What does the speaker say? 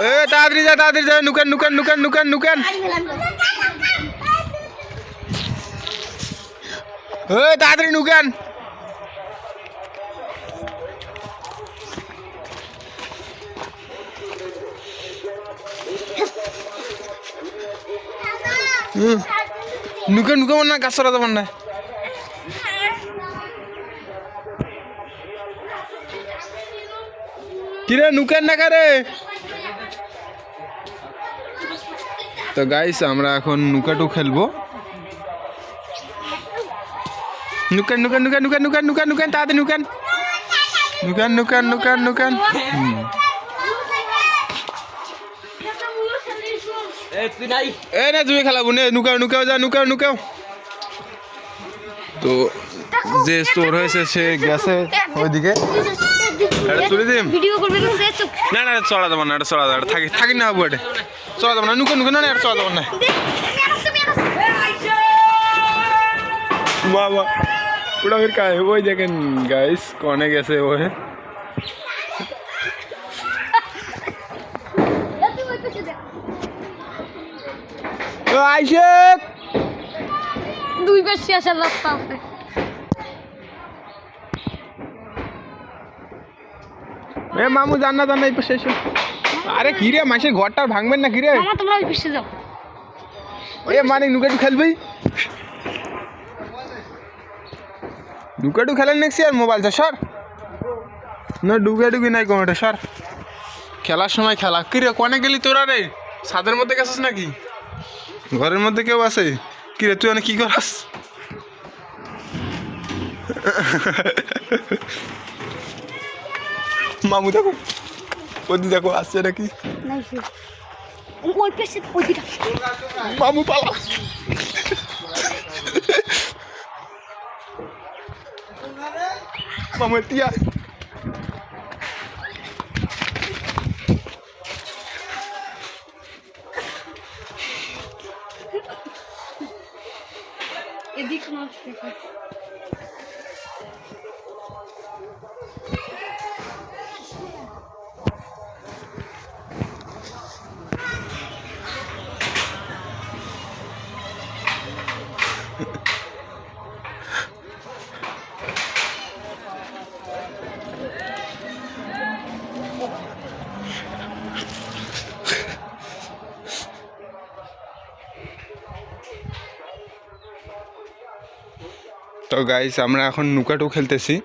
এ তাড়াতাড়ি যা নুকান তাড়াতাড়ি নুকান। নুকান না গাছ চড়া যাবার না। কিরে নুকান না কারে। তো গাইস আমরা এখন নুকাটু খেলবো। নুকান তাড়াতাড়ি নুকান। এ না তুমি খেলাবো নে, নুকাও। তো যে চোর হয়েছে সে গেছে ওইদিকে। তুলে দিম না চড়া দেবো না, থাকি না হবো এটা চড়া দেবো না। নুকান না এটা চড়া দেবো না। বাবা ওটা फिर का है वही देखें गाइस कौन है कैसे वो है। तो आयशक দুই পাশে আসার রাস্তা আছে। এ মামু জান্না এই পাশে এসো। আরে কি রে মাসের ঘরটা ভাঙবেন না কি রে। মামা তোমরা ওই পাশে যাও। ওই মানে নুকাটু খেলবি। নুকাটু খেলেন নাকি আর মোবাইল তো সর না ডুগি নাই কোনটা সর। খেলার সময় খেলা। কি রে কোনে গেলি তোরা রে? ছাদের মধ্যে গেছিস নাকি? ঘরের মধ্যে কেউ আছে? কি রে তুই অনেক কি করাস? মামু দেখো ওদি দেখো আসছে নাকি। ওই পাশে ওই দিটা মামু পালা। মামু টিয়া এদিক নষ্ট কর। তো গাইস আমরা এখন নুকাটু খেলতেছি।